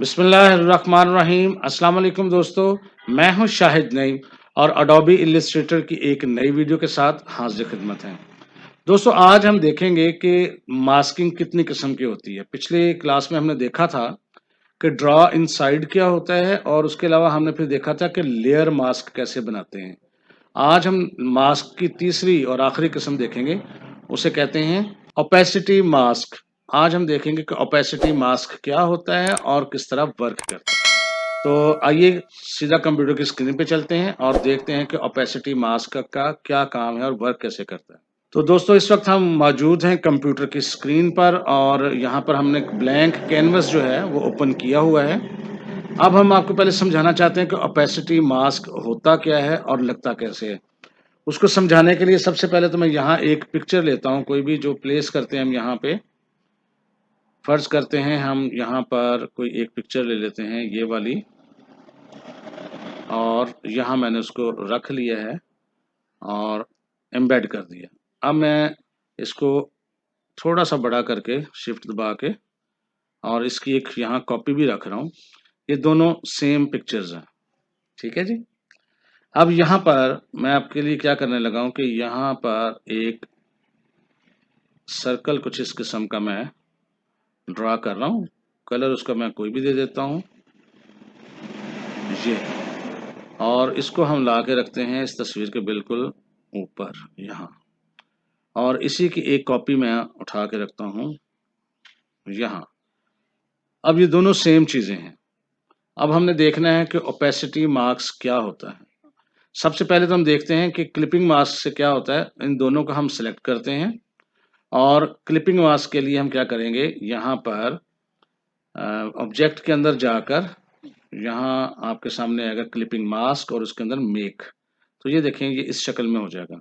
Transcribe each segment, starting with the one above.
बिस्मिल्लाहिर्रहमानिर्रहीम। अस्सलाम वालेकुम दोस्तों, मैं हूं शाहिद नईम और अडोबी इलस्ट्रेटर की एक नई वीडियो के साथ हाजिर खिदमत हैं। दोस्तों, आज हम देखेंगे कि मास्किंग कितनी किस्म की होती है। पिछले क्लास में हमने देखा था कि ड्रॉ इनसाइड क्या होता है और उसके अलावा हमने फिर देखा था कि लेयर मास्क कैसे बनाते हैं। आज हम मास्क की तीसरी और आखिरी किस्म देखेंगे, उसे कहते हैं ओपेसिटी मास्क। आज हम देखेंगे कि ओपेसिटी मास्क क्या होता है और किस तरह वर्क करता है। तो आइए सीधा कंप्यूटर की स्क्रीन पे चलते हैं और देखते हैं कि ओपेसिटी मास्क का क्या काम है और वर्क कैसे करता है। तो दोस्तों, इस वक्त हम मौजूद हैं कंप्यूटर की स्क्रीन पर और यहाँ पर हमने ब्लैंक कैनवस जो है वो ओपन किया हुआ है। अब हम आपको पहले समझाना चाहते हैं कि ओपेसिटी मास्क होता क्या है और लगता कैसे है। उसको समझाने के लिए सबसे पहले तो मैं यहाँ एक पिक्चर लेता हूँ, कोई भी जो प्लेस करते हैं हम यहाँ पे। फर्ज करते हैं हम यहाँ पर कोई एक पिक्चर ले लेते हैं, ये वाली, और यहाँ मैंने उसको रख लिया है और एम्बेड कर दिया। अब मैं इसको थोड़ा सा बड़ा करके शिफ्ट दबा के और इसकी एक यहाँ कॉपी भी रख रहा हूँ। ये दोनों सेम पिक्चर्स हैं, ठीक है जी। अब यहाँ पर मैं आपके लिए क्या करने लगा हूँ कि यहाँ पर एक सर्कल कुछ इस किस्म का मैं ड्रा कर रहा हूँ। कलर उसका मैं कोई भी दे देता हूँ, ये, और इसको हम ला के रखते हैं इस तस्वीर के बिल्कुल ऊपर यहाँ, और इसी की एक कॉपी मैं उठा के रखता हूँ यहाँ। अब ये दोनों सेम चीज़ें हैं। अब हमने देखना है कि ओपेसिटी मास्क क्या होता है। सबसे पहले तो हम देखते हैं कि क्लिपिंग मास्क से क्या होता है। इन दोनों को हम सिलेक्ट करते हैं और क्लिपिंग मास्क के लिए हम क्या करेंगे, यहाँ पर ऑब्जेक्ट के अंदर जाकर यहाँ आपके सामने आएगा क्लिपिंग मास्क और उसके अंदर मेक। तो ये देखें, ये इस शक्ल में हो जाएगा।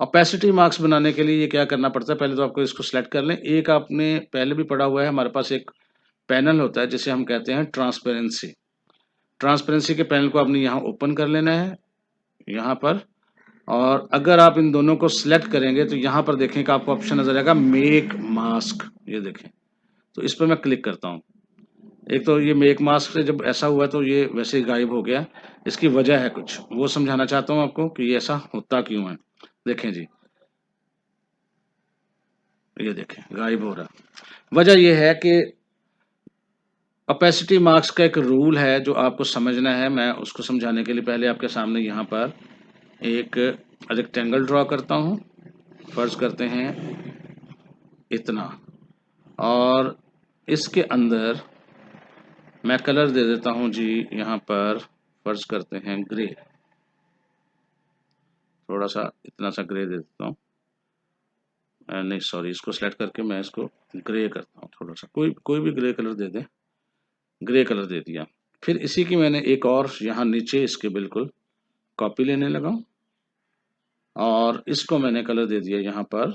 ओपेसिटी मार्क्स बनाने के लिए ये क्या करना पड़ता है, पहले तो आपको इसको सिलेक्ट कर लें। एक आपने पहले भी पढ़ा हुआ है, हमारे पास एक पैनल होता है जिसे हम कहते हैं ट्रांसपेरेंसी। ट्रांसपेरेंसी के पैनल को आपने यहाँ ओपन कर लेना है यहाँ पर, और अगर आप इन दोनों को सिलेक्ट करेंगे तो यहाँ पर देखें कि आपको ऑप्शन नजर आएगा मेक मास्क। ये देखें, तो इस पर मैं क्लिक करता हूँ। एक तो ये मेक मास्क से जब ऐसा हुआ तो ये वैसे ही गायब हो गया। इसकी वजह है कुछ, वो समझाना चाहता हूँ आपको कि ये ऐसा होता क्यों है। देखें जी, ये देखें गायब हो रहा। वजह यह है कि ओपेसिटी मार्क्स का एक रूल है जो आपको समझना है। मैं उसको समझाने के लिए पहले आपके सामने यहाँ पर एक रेक्टेंगल ड्रॉ करता हूँ। फर्ज करते हैं इतना, और इसके अंदर मैं कलर दे देता हूँ जी, यहाँ पर फर्ज करते हैं ग्रे। थोड़ा सा इतना सा ग्रे दे देता हूँ, नहीं सॉरी, इसको सेलेक्ट करके मैं इसको ग्रे करता हूँ। थोड़ा सा कोई भी ग्रे कलर दे दें। ग्रे कलर दे दिया। फिर इसी की मैंने एक और यहाँ नीचे इसके बिल्कुल कॉपी लेने लगा और इसको मैंने कलर दे दिया यहाँ पर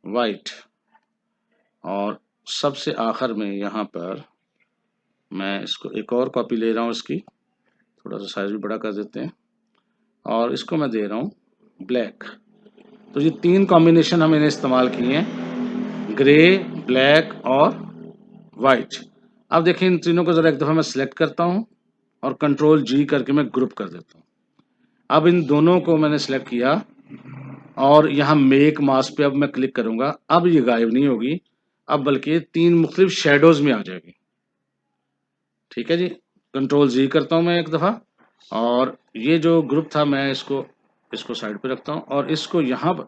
वाइट, और सबसे आखिर में यहाँ पर मैं इसको एक और कॉपी ले रहा हूँ इसकी, थोड़ा सा साइज भी बड़ा कर देते हैं, और इसको मैं दे रहा हूँ ब्लैक। तो ये तीन कॉम्बिनेशन हम इन्हें इस्तेमाल किए हैं, ग्रे, ब्लैक और वाइट। अब देखिए, इन तीनों को ज़रा एक दफ़ा मैं सिलेक्ट करता हूँ और कंट्रोल जी करके मैं ग्रुप कर देता हूँ। अब इन दोनों को मैंने सिलेक्ट किया और यहाँ मेक मास्क पे अब मैं क्लिक करूँगा। अब ये गायब नहीं होगी, अब बल्कि तीन मुख्तलिफ शेडोज़ में आ जाएगी। ठीक है जी, कंट्रोल जी करता हूँ मैं एक दफ़ा, और ये जो ग्रुप था मैं इसको साइड पे रखता हूँ, और इसको यहाँ पर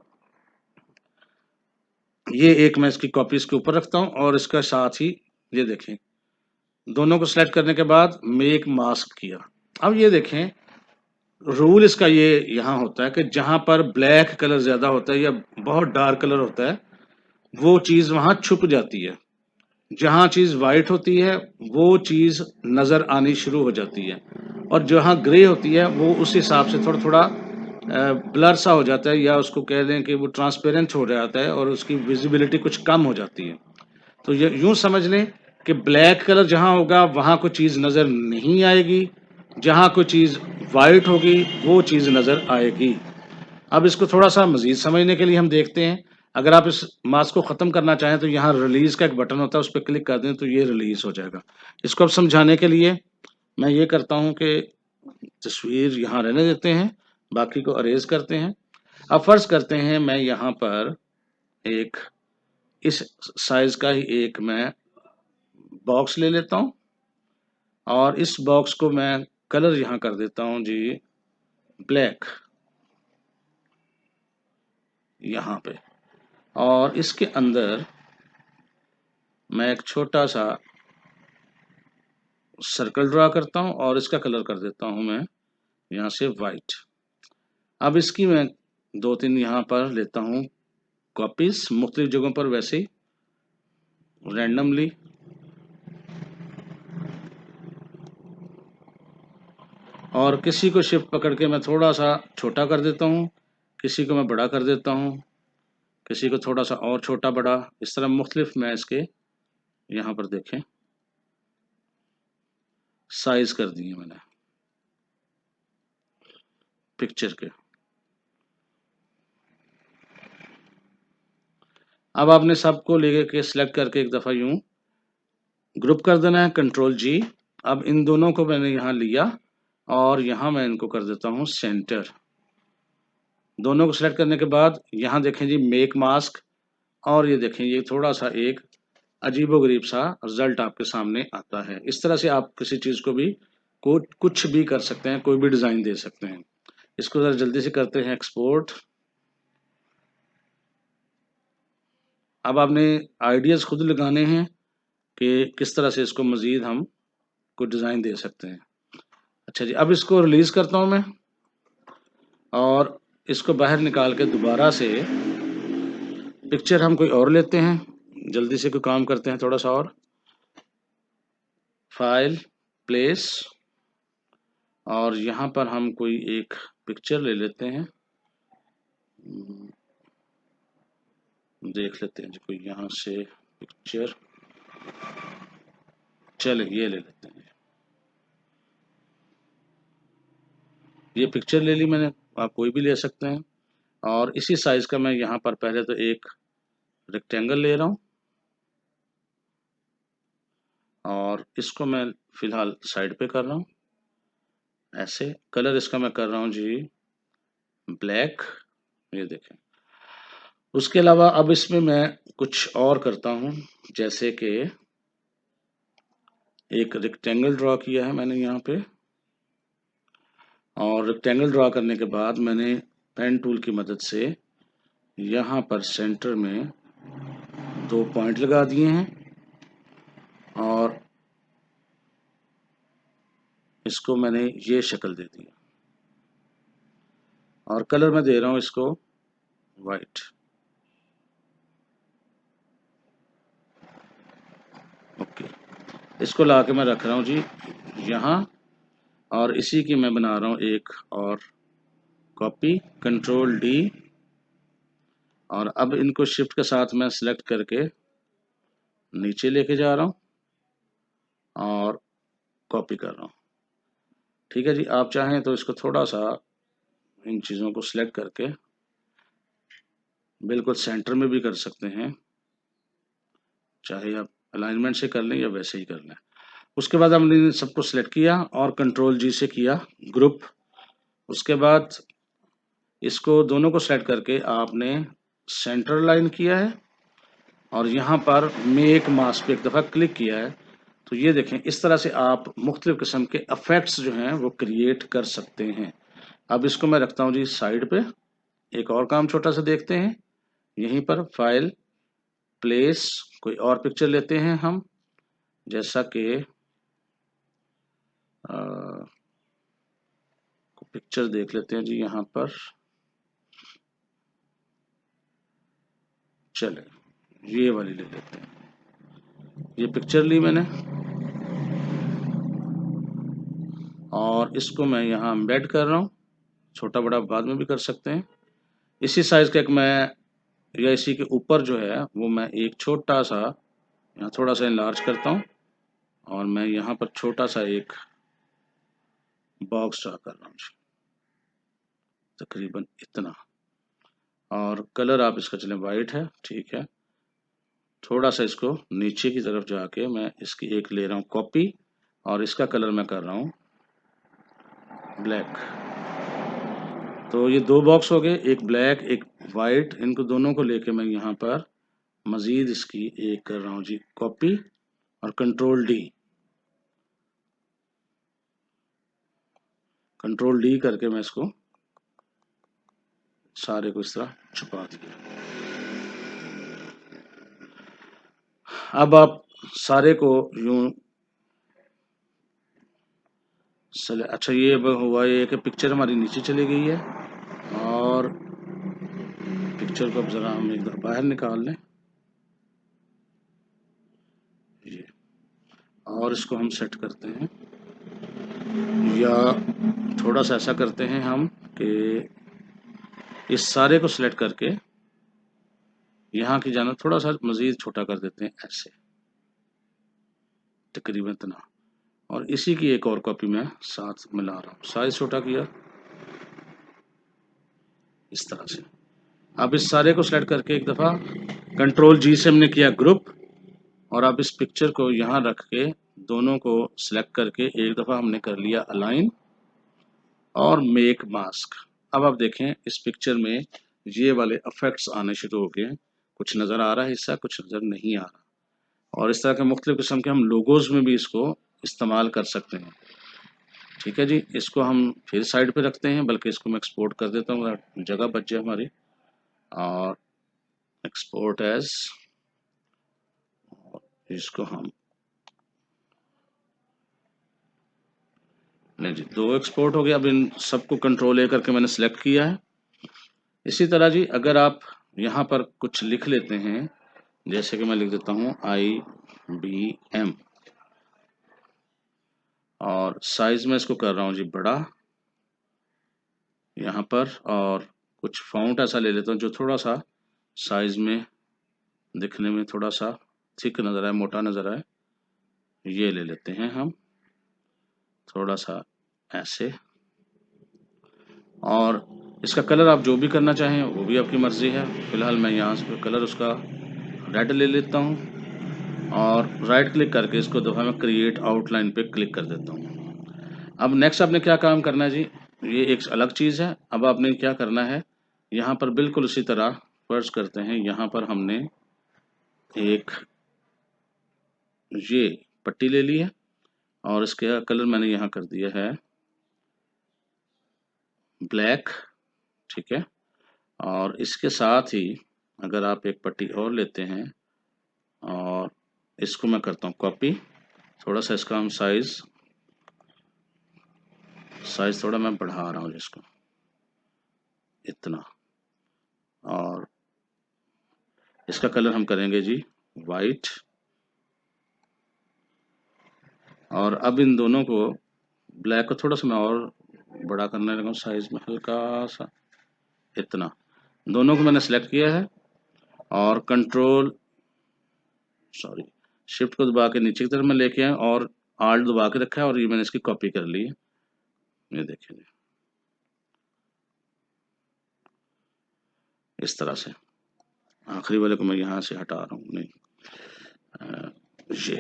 ये एक मैं इसकी कॉपी इसके ऊपर रखता हूँ, और इसका साथ ही ये देखें, दोनों को सिलेक्ट करने के बाद मेक मास्क किया। अब ये देखें, रूल इसका ये यहाँ होता है कि जहाँ पर ब्लैक कलर ज़्यादा होता है या बहुत डार्क कलर होता है, वो चीज़ वहाँ छुप जाती है। जहाँ चीज़ वाइट होती है वो चीज़ नज़र आनी शुरू हो जाती है, और जहाँ ग्रे होती है वो उस हिसाब से थोड़ा थोड़ा ब्लर सा हो जाता है, या उसको कह दें कि वो ट्रांसपेरेंट हो जाता है और उसकी विजिबिलिटी कुछ कम हो जाती है। तो ये यूँ समझ लें कि ब्लैक कलर जहाँ होगा वहाँ कोई चीज़ नज़र नहीं आएगी, जहाँ कोई चीज़ वाइट होगी वो चीज़ नज़र आएगी। अब इसको थोड़ा सा मज़ीद समझने के लिए हम देखते हैं। अगर आप इस मास्क को ख़त्म करना चाहें तो यहाँ रिलीज़ का एक बटन होता है, उस पे क्लिक कर दें तो ये रिलीज़ हो जाएगा। इसको अब समझाने के लिए मैं ये करता हूँ कि तस्वीर यहाँ रहने देते हैं, बाकी को अरेज़ करते हैं। अब फ़र्ज़ करते हैं मैं यहाँ पर एक इस साइज़ का ही एक मैं बॉक्स ले लेता हूँ और इस बॉक्स को मैं कलर यहाँ कर देता हूँ जी ब्लैक, यहाँ पे। और इसके अंदर मैं एक छोटा-सा सर्कल ड्रा करता हूँ और इसका कलर कर देता हूँ मैं यहाँ से वाइट। अब इसकी मैं 2-3 यहाँ पर लेता हूँ कॉपीज़ मुख्तलिफ जगहों पर वैसे ही रैंडमली। और किसी को शिफ्ट पकड़ के मैं थोड़ा-सा छोटा कर देता हूँ, किसी को मैं बड़ा कर देता हूँ, किसी को थोड़ा-सा और छोटा-बड़ा, इस तरह मुख्तलिफ मैं इसके यहाँ पर देखें साइज़ कर दिए मैंने पिक्चर के। अब आपने सबको लेके सिलेक्ट करके एक दफ़ा यूँ ग्रुप कर देना है, कंट्रोल जी। अब इन दोनों को मैंने यहाँ लिया और यहाँ मैं इनको कर देता हूँ सेंटर। दोनों को सिलेक्ट करने के बाद यहाँ देखें जी मेक मास्क, और ये देखें ये थोड़ा-सा एक अजीबो-गरीब सा रिज़ल्ट आपके सामने आता है। इस तरह से आप किसी चीज़ को भी कुछ भी कर सकते हैं, कोई भी डिज़ाइन दे सकते हैं। इसको ज़रा जल्दी से करते हैं एक्सपोर्ट। अब आपने आइडियाज़ खुद लगाने हैं कि किस तरह से इसको मज़ीद हम कोई डिज़ाइन दे सकते हैं। अच्छा जी, अब इसको रिलीज़ करता हूँ मैं और इसको बाहर निकाल के दोबारा से पिक्चर हम कोई और लेते हैं, जल्दी से कोई काम करते हैं थोड़ा-सा और। फाइल, प्लेस, और यहाँ पर हम कोई एक पिक्चर ले लेते हैं। देख लेते हैं जी कोई यहाँ से पिक्चर, चलिए ये ले लेते हैं। ये पिक्चर ले ली मैंने, आप कोई भी ले सकते हैं। और इसी साइज़ का मैं यहाँ पर पहले तो एक रेक्टेंगल ले रहा हूँ और इसको मैं फ़िलहाल साइड पे कर रहा हूँ। ऐसे कलर इसका मैं कर रहा हूँ जी ब्लैक, ये देखें। उसके अलावा अब इसमें मैं कुछ और करता हूँ, जैसे कि एक रेक्टेंगल ड्रा किया है मैंने यहाँ पे, और रेक्टेंगल ड्रा करने के बाद मैंने पेन टूल की मदद से यहाँ पर सेंटर में 2 पॉइंट लगा दिए हैं और इसको मैंने ये शक्ल दे दी और कलर मैं दे रहा हूँ इसको वाइट। ओके, इसको ला के मैं रख रहा हूँ जी यहाँ, और इसी की मैं बना रहा हूँ एक और कॉपी, कंट्रोल डी, और अब इनको शिफ्ट के साथ मैं सिलेक्ट करके नीचे लेके जा रहा हूँ और कॉपी कर रहा हूँ। ठीक है जी, आप चाहें तो इसको थोड़ा-सा इन चीज़ों को सिलेक्ट करके बिल्कुल सेंटर में भी कर सकते हैं, चाहे आप अलाइनमेंट से कर लें या वैसे ही कर लें। उसके बाद हमने इन सबको सिलेक्ट किया और कंट्रोल जी से किया ग्रुप। उसके बाद इसको दोनों को सेलेक्ट करके आपने सेंटर लाइन किया है और यहाँ पर मेक मास्क पे एक दफ़ा क्लिक किया है। तो ये देखें, इस तरह से आप मुख्तलिफ़ किस्म के इफ़ेक्ट्स जो हैं वो क्रिएट कर सकते हैं। अब इसको मैं रखता हूँ जी साइड पे। एक और काम छोटा-सा देखते हैं। यहीं पर फाइल, प्लेस, कोई और पिक्चर लेते हैं हम, जैसा कि पिक्चर देख लेते हैं जी यहाँ पर। चलें, ये वाली ले लेते हैं। ये पिक्चर ली मैंने और इसको मैं यहाँ एम्बेड कर रहा हूँ। छोटा-बड़ा बाद में भी कर सकते हैं। इसी साइज़ का एक मैं, या इसी के ऊपर जो है वो मैं एक छोटा-सा यहाँ थोड़ा-सा एनलार्ज करता हूँ और मैं यहाँ पर छोटा-सा एक बॉक्स ड्रा कर रहा हूँ जी, तकरीबन इतना। और कलर आप इसका चलें वाइट है, ठीक है। थोड़ा सा इसको नीचे की तरफ जाके मैं इसकी एक ले रहा हूँ कॉपी और इसका कलर मैं कर रहा हूँ ब्लैक। तो ये दो बॉक्स हो गए, एक ब्लैक एक वाइट, इनको दोनों को लेके मैं यहाँ पर मजीद इसकी एक कर रहा हूँ जी कॉपी और कंट्रोल डी करके मैं इसको सारे को इस तरह छुपा दिया। अब आप सारे को यूं अच्छा ये अब हुआ ये कि पिक्चर हमारी नीचे चली गई है और पिक्चर को अब जरा हम इधर बाहर निकाल लें ये, और इसको हम सेट करते हैं, या थोड़ा सा ऐसा करते हैं हम कि इस सारे को सिलेक्ट करके यहाँ की जाना थोड़ा सा मजीद छोटा कर देते हैं ऐसे, तकरीबन इतना। और इसी की एक और कॉपी मैं साथ मिला रहा हूँ, साइज छोटा किया इस तरह से। अब इस सारे को सिलेक्ट करके एक दफ़ा कंट्रोल जी से हमने किया ग्रुप, और अब इस पिक्चर को यहाँ रख के दोनों को सिलेक्ट करके एक दफ़ा हमने कर लिया अलाइन और मेक मास्क। अब आप देखें इस पिक्चर में ये वाले इफेक्ट्स आने शुरू हो गए, कुछ नज़र आ रहा है हिस्सा, कुछ नज़र नहीं आ रहा। और इस तरह के मुख्तलिफ किस्म के हम लोगोज में भी इसको इस्तेमाल कर सकते हैं। ठीक है जी, इसको हम फिर साइड पे रखते हैं, बल्कि इसको मैं एक्सपोर्ट कर देता हूँ, जगह बच जाए हमारी। और एक्सपोर्ट एज, इसको हम नहीं जी, दो एक्सपोर्ट हो गया। अब इन सबको कंट्रोल ए करके मैंने सेलेक्ट किया है। इसी तरह जी अगर आप यहाँ पर कुछ लिख लेते हैं, जैसे कि मैं लिख देता हूँ IBM, और साइज में इसको कर रहा हूँ जी बड़ा यहाँ पर, और कुछ फ़ॉन्ट ऐसा ले लेता हूँ जो थोड़ा सा साइज में दिखने में थोड़ा सा थिक नज़र आए, मोटा नज़र आए। ये ले लेते हैं हम थोड़ा सा ऐसे, और इसका कलर आप जो भी करना चाहें वो भी आपकी मर्ज़ी है। फ़िलहाल मैं यहाँ से कलर उसका रेड ले लेता हूँ और राइट क्लिक करके इसको दफ़ा मैं क्रिएट आउटलाइन पे क्लिक कर देता हूँ। अब नेक्स्ट आपने क्या काम करना है जी, ये एक अलग चीज़ है। अब आपने क्या करना है, यहाँ पर बिल्कुल उसी तरह फर्ज करते हैं, यहाँ पर हमने एक ये पट्टी ले ली है और इसका कलर मैंने यहाँ कर दिया है ब्लैक, ठीक है। और इसके साथ ही अगर आप एक पट्टी और लेते हैं और इसको मैं करता हूँ कॉपी, थोड़ा सा इसका हम साइज थोड़ा मैं बढ़ा रहा हूँ इसको इतना, और इसका कलर हम करेंगे जी वाइट। और अब इन दोनों को ब्लैक को थोड़ा सा मैं और बड़ा करने लगा साइज में हल्का सा इतना। दोनों को मैंने सेलेक्ट किया है और शिफ्ट को दबा के नीचे की तरफ में लेके आए और आल्ट दबा के रखा है, और ये मैंने इसकी कॉपी कर ली है। ये देखिए इस तरह से, आखिरी वाले को मैं यहाँ से हटा रहा हूँ, नहीं ये।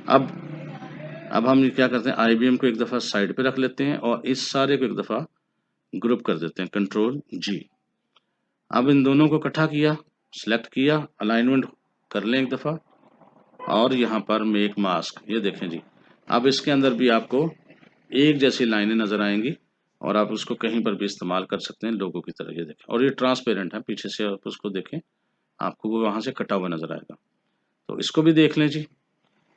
अब हम ये क्या करते हैं, IBM को एक दफ़ा साइड पे रख लेते हैं और इस सारे को एक दफ़ा ग्रुप कर देते हैं, कंट्रोल G। अब इन दोनों को इकट्ठा किया, सिलेक्ट किया, अलाइनमेंट कर लें एक दफ़ा, और यहाँ पर मेक मास्क, ये देखें जी। अब इसके अंदर भी आपको एक जैसी लाइनें नज़र आएंगी और आप उसको कहीं पर भी इस्तेमाल कर सकते हैं लोगों की तरह। ये देखें, और ये ट्रांसपेरेंट है, पीछे से आप उसको देखें, आपको वो वहाँ से कटा हुआ नज़र आएगा। तो इसको भी देख लें जी,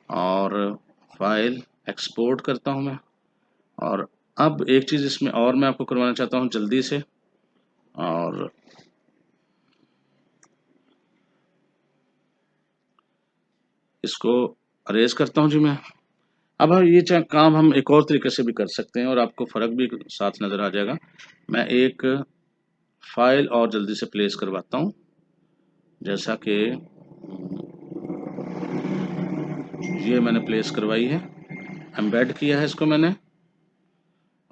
और फाइल एक्सपोर्ट करता हूँ मैं। और अब एक चीज़ इसमें और मैं आपको करवाना चाहता हूँ जल्दी से, और इसको अरेज करता हूँ जी मैं। अब ये काम हम एक और तरीके से भी कर सकते हैं और आपको फ़र्क भी साथ नज़र आ जाएगा। मैं एक फाइल और जल्दी से प्लेस करवाता हूँ, जैसा कि ये मैंने प्लेस करवाई है, एम्बेड किया है इसको मैंने,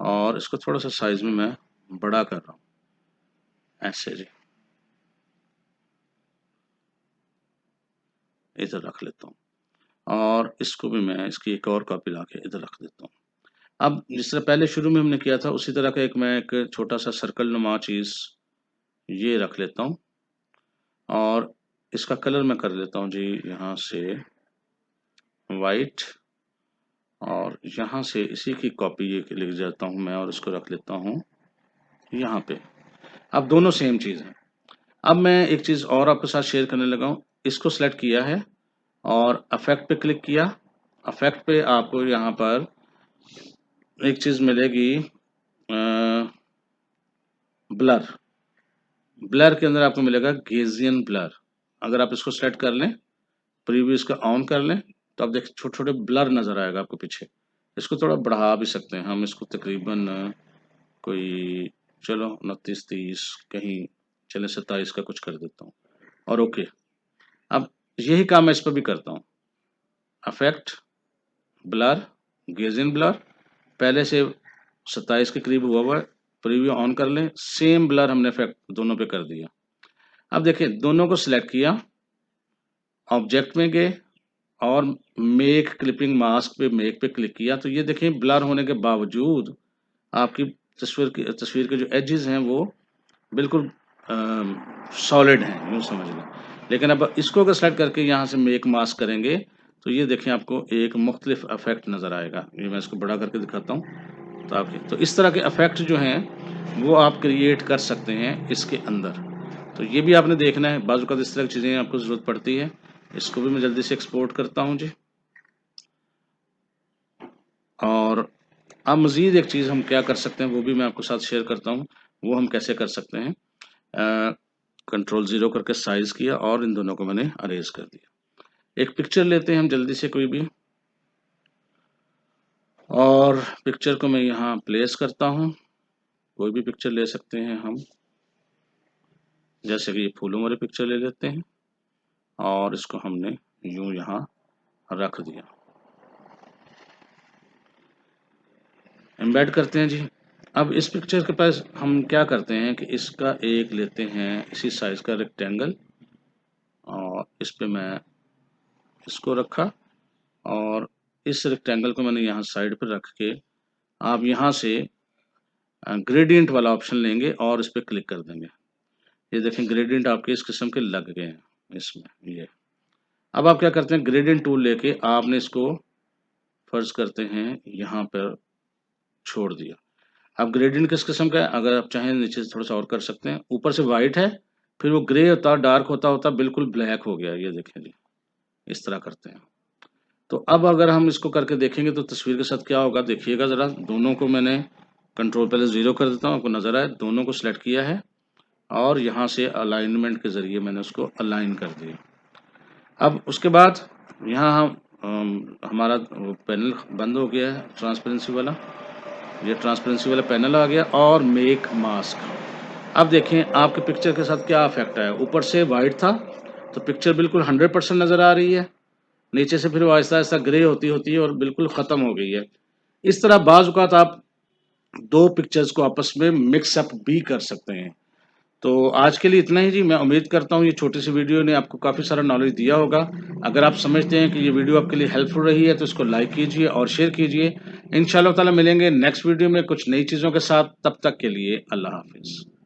और इसको थोड़ा सा साइज में मैं बड़ा कर रहा हूँ ऐसे जी, इधर रख लेता हूँ और इसको भी मैं इसकी एक और कॉपी ला के इधर रख देता हूँ। अब जिस तरह पहले शुरू में हमने किया था उसी तरह का मैं एक छोटा सा सर्कल नुमा चीज़ ये रख लेता हूँ और इसका कलर मैं कर लेता हूँ जी यहाँ से वाइट, और यहाँ से इसी की कॉपी ये लिख जाता हूँ मैं और इसको रख लेता हूँ यहाँ पे। अब दोनों सेम चीज़ है। अब मैं एक चीज़ और आपके साथ शेयर करने लगा हूँ। इसको सेलेक्ट किया है और अफेक्ट पे क्लिक किया। अफेक्ट पे आपको यहाँ पर एक चीज़ मिलेगी ब्लर। ब्लर के अंदर आपको मिलेगा गेजियन ब्लर। अगर आप इसको सेलेक्ट कर लें, प्रीव्यू इसका ऑन कर लें, तो आप देखिए छोटे छोटे ब्लर नज़र आएगा आपको पीछे। इसको थोड़ा बढ़ा भी सकते हैं हम, इसको तकरीबन कोई चलो 29 30 कहीं चले 27 का कुछ कर देता हूँ और ओके। अब यही काम मैं इस पर भी करता हूँ। अफेक्ट, ब्लर, गेजियन ब्लर, पहले से 27 के करीब हुआ है, प्रीव्यू ऑन कर लें, सेम ब्लर हमने इफेक्ट दोनों पे कर दिया। अब देखिए दोनों को सिलेक्ट किया, ऑब्जेक्ट में गए और मेक क्लिपिंग मास्क पे मेक पे क्लिक किया, तो ये देखिए ब्लर होने के बावजूद आपकी तस्वीर के जो एजेस हैं वो बिल्कुल सॉलिड हैं, यूँ समझ लें। लेकिन अब इसको अगर सेलेक्ट करके यहाँ से मेक मास्क करेंगे तो ये देखिए आपको एक मुख्तलिफ इफेक्ट नज़र आएगा। ये मैं इसको बड़ा करके दिखाता हूँ तो आपके, तो इस तरह के इफेक्ट जो हैं वो आप क्रिएट कर सकते हैं इसके अंदर। तो ये भी आपने देखना है, बाज़ औक़ात इस तरह की चीज़ें आपको ज़रूरत पड़ती है। इसको भी मैं जल्दी से एक्सपोर्ट करता हूँ जी। और अब मज़ीद एक चीज़ हम क्या कर सकते हैं वो भी मैं आपके साथ शेयर करता हूँ। वो हम कैसे कर सकते हैं, कंट्रोल 0 करके साइज़ किया और इन दोनों को मैंने अरेज कर दिया। एक पिक्चर लेते हैं हम जल्दी से कोई भी, और पिक्चर को मैं यहाँ प्लेस करता हूँ। कोई भी पिक्चर ले सकते हैं हम, जैसे कि ये फूलों वाली पिक्चर ले लेते हैं और इसको हमने यूँ यहाँ रख दिया। एम्बेड करते हैं जी। अब इस पिक्चर के पास हम क्या करते हैं कि इसका एक लेते हैं इसी साइज़ का रेक्टेंगल और इस पे मैं इसको रखा और इस रेक्टेंगल को मैंने यहाँ साइड पर रख के आप यहाँ से ग्रेडियंट वाला ऑप्शन लेंगे और इस पर क्लिक कर देंगे। ये देखें ग्रेडियंट आपके इस किस्म के लग गए हैं इसमें ये। अब आप क्या करते हैं, ग्रेडियंट टूल लेके आपने इसको फर्ज करते हैं यहाँ पर छोड़ दिया। अब ग्रेडियंट किस किस्म का है, अगर आप चाहें नीचे से थोड़ा सा और कर सकते हैं। ऊपर से वाइट है, फिर वो ग्रे होता डार्क होता होता बिल्कुल ब्लैक हो गया, ये देखें जी, इस तरह करते हैं। तो अब अगर हम इसको करके देखेंगे तो तस्वीर के साथ क्या होगा देखिएगा ज़रा। दोनों को मैंने कंट्रोल पहले 0 कर देता हूँ, आपको नज़र आए दोनों को सिलेक्ट किया है और यहाँ से अलाइनमेंट के ज़रिए मैंने उसको अलाइन कर दिया। अब उसके बाद यहाँ हमारा पैनल बंद हो गया है ट्रांसपेरेंसी वाला, ये ट्रांसपेरेंसी वाला पैनल आ गया और मेक मास्क। अब देखें आपके पिक्चर के साथ क्या इफेक्ट आया। ऊपर से वाइट था तो पिक्चर बिल्कुल 100% नज़र आ रही है, नीचे से फिर वो आहिस्ता आहिस्ता ग्रे होती होती है और बिल्कुल ख़त्म हो गई है। इस तरह बाज़ औक़ात आप दो पिक्चर्स को आपस में मिक्स अप भी कर सकते हैं। तो आज के लिए इतना ही जी। मैं उम्मीद करता हूँ ये छोटी सी वीडियो ने आपको काफ़ी सारा नॉलेज दिया होगा। अगर आप समझते हैं कि ये वीडियो आपके लिए हेल्पफुल रही है तो इसको लाइक कीजिए और शेयर कीजिए। इंशाअल्लाह ताला मिलेंगे नेक्स्ट वीडियो में कुछ नई चीज़ों के साथ। तब तक के लिए अल्लाह हाफ़िज़।